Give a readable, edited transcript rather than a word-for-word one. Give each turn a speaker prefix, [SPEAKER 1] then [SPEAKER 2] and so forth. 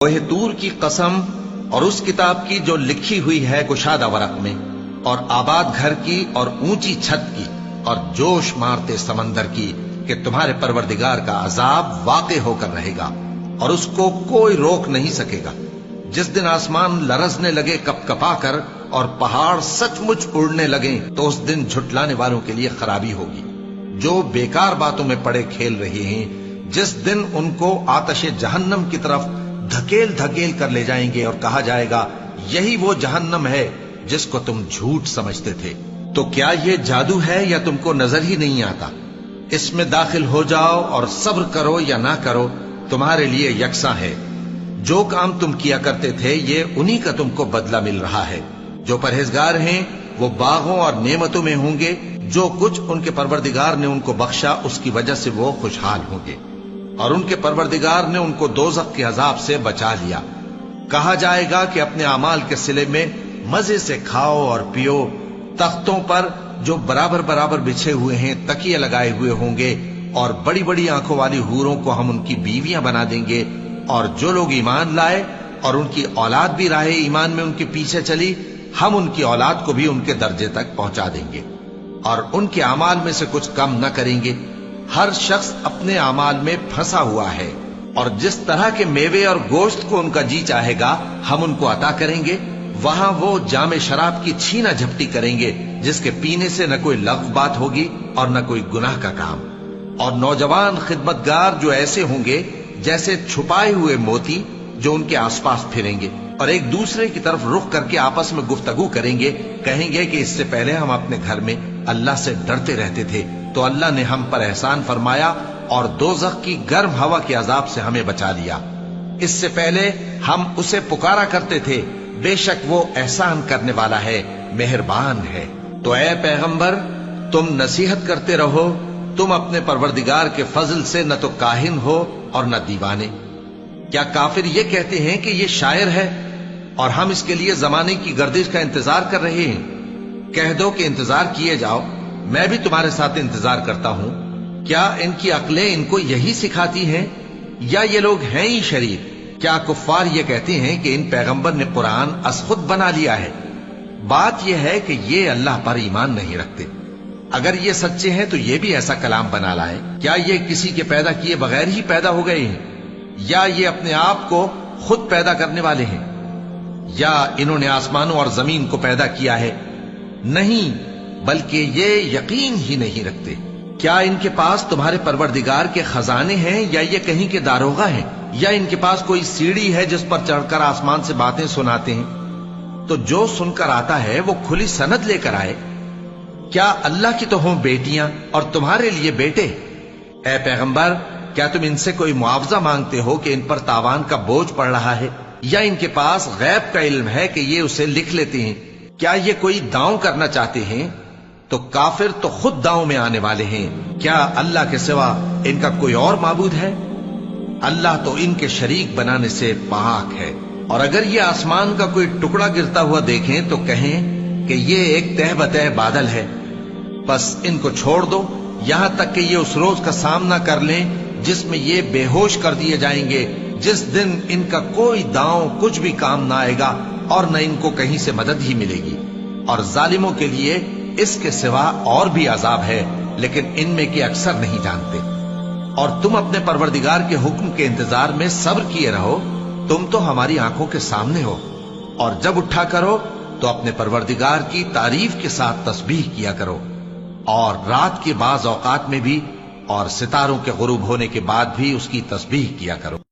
[SPEAKER 1] کوہ طور کی قسم اور اس کتاب کی جو لکھی ہوئی ہے کشادہ ورق میں، اور آباد گھر کی اور اونچی چھت کی اور جوش مارتے سمندر کی، کہ تمہارے پروردگار کا عذاب واقع ہو کر رہے گا اور اس کو کوئی روک نہیں سکے گا۔ جس دن آسمان لرزنے لگے کپ کپا کر اور پہاڑ سچ مچ اڑنے لگیں، تو اس دن جھٹلانے والوں کے لیے خرابی ہوگی جو بیکار باتوں میں پڑے کھیل رہے ہیں۔ جس دن ان کو آتش جہنم کی طرف دھکیل دھکیل کر لے جائیں گے اور کہا جائے گا یہی وہ جہنم ہے جس کو تم جھوٹ سمجھتے تھے۔ تو کیا یہ جادو ہے یا تم کو نظر ہی نہیں آتا؟ اس میں داخل ہو جاؤ اور صبر کرو یا نہ کرو، تمہارے لیے یکساں ہے۔ جو کام تم کیا کرتے تھے یہ انہی کا تم کو بدلہ مل رہا ہے۔ جو پرہیزگار ہیں وہ باغوں اور نعمتوں میں ہوں گے، جو کچھ ان کے پروردگار نے ان کو بخشا اس کی وجہ سے وہ خوشحال ہوں گے، اور ان کے پروردگار نے ان کو دوزخ کے عذاب سے بچا لیا۔ کہا جائے گا کہ اپنے اعمال کے صلے میں مزے سے کھاؤ اور پیو، تختوں پر جو برابر برابر بچھے ہوئے ہیں تکیے لگائے ہوئے ہوں گے، اور بڑی بڑی آنکھوں والی حوروں کو ہم ان کی بیویاں بنا دیں گے۔ اور جو لوگ ایمان لائے اور ان کی اولاد بھی راہ ایمان میں ان کے پیچھے چلی، ہم ان کی اولاد کو بھی ان کے درجے تک پہنچا دیں گے اور ان کے اعمال میں سے کچھ کم نہ کریں گے۔ ہر شخص اپنے اعمال میں پھنسا ہوا ہے، اور جس طرح کے میوے اور گوشت کو ان کا جی چاہے گا ہم ان کو عطا کریں گے۔ وہاں وہ جام شراب کی چھینا جھپٹی کریں گے جس کے پینے سے نہ کوئی لغو بات ہوگی اور نہ کوئی گناہ کا کام۔ اور نوجوان خدمتگار جو ایسے ہوں گے جیسے چھپائے ہوئے موتی جو ان کے آس پاس پھریں گے، اور ایک دوسرے کی طرف رخ کر کے آپس میں گفتگو کریں گے، کہیں گے کہ اس سے پہلے ہم اپنے گھر میں اللہ سے ڈرتے رہتے تھے، تو اللہ نے ہم پر احسان فرمایا اور دوزخ کی گرم ہوا کے عذاب سے ہمیں بچا لیا۔ اس سے پہلے ہم اسے پکارا کرتے تھے، بے شک وہ احسان کرنے والا ہے، مہربان ہے۔ تو اے پیغمبر تم نصیحت کرتے رہو، تم اپنے پروردگار کے فضل سے نہ تو کاہن ہو اور نہ دیوانے۔ کیا کافر یہ کہتے ہیں کہ یہ شاعر ہے اور ہم اس کے لیے زمانے کی گردش کا انتظار کر رہے ہیں؟ کہہ دو کہ انتظار کیے جاؤ، میں بھی تمہارے ساتھ انتظار کرتا ہوں۔ کیا ان کی عقلیں ان کو یہی سکھاتی ہیں یا یہ لوگ ہیں ہی شریف؟ کیا کفار یہ کہتے ہیں کہ ان پیغمبر نے قرآن از خود بنا لیا ہے؟ بات یہ ہے کہ یہ اللہ پر ایمان نہیں رکھتے۔ اگر یہ سچے ہیں تو یہ بھی ایسا کلام بنا لائے۔ کیا یہ کسی کے پیدا کیے بغیر ہی پیدا ہو گئے ہیں، یا یہ اپنے آپ کو خود پیدا کرنے والے ہیں، یا انہوں نے آسمانوں اور زمین کو پیدا کیا ہے؟ نہیں، بلکہ یہ یقین ہی نہیں رکھتے۔ کیا ان کے پاس تمہارے پروردگار کے خزانے ہیں یا یہ کہیں کے داروغہ ہیں، یا ان کے پاس کوئی سیڑھی ہے جس پر چڑھ کر آسمان سے باتیں سناتے ہیں؟ تو جو سن کر آتا ہے وہ کھلی سند لے کر آئے۔ کیا اللہ کی تو ہوں بیٹیاں اور تمہارے لیے بیٹے؟ اے پیغمبر کیا تم ان سے کوئی معاوضہ مانگتے ہو کہ ان پر تاوان کا بوجھ پڑ رہا ہے، یا ان کے پاس غیب کا علم ہے کہ یہ اسے لکھ لیتے ہیں؟ کیا یہ کوئی داؤں کرنا چاہتے ہیں؟ تو کافر تو خود داؤں میں آنے والے ہیں۔ کیا اللہ کے سوا ان کا کوئی اور معبود ہے؟ اللہ تو ان کے شریک بنانے سے پاک ہے۔ اور اگر یہ آسمان کا کوئی ٹکڑا گرتا ہوا دیکھیں تو کہیں کہ یہ ایک تہ بتہ بادل ہے، بس ان کو چھوڑ دو یہاں تک کہ یہ اس روز کا سامنا کر لیں جس میں یہ بے ہوش کر دیے جائیں گے، جس دن ان کا کوئی داؤں کچھ بھی کام نہ آئے گا اور نہ ان کو کہیں سے مدد ہی ملے گی۔ اور ظالموں کے لیے اس کے سوا اور بھی عذاب ہے، لیکن ان میں کے اکثر نہیں جانتے۔ اور تم اپنے پروردگار کے حکم کے انتظار میں صبر کیے رہو، تم تو ہماری آنکھوں کے سامنے ہو۔ اور جب اٹھا کرو تو اپنے پروردگار کی تعریف کے ساتھ تسبیح کیا کرو، اور رات کے بعض اوقات میں بھی اور ستاروں کے غروب ہونے کے بعد بھی اس کی تسبیح کیا کرو۔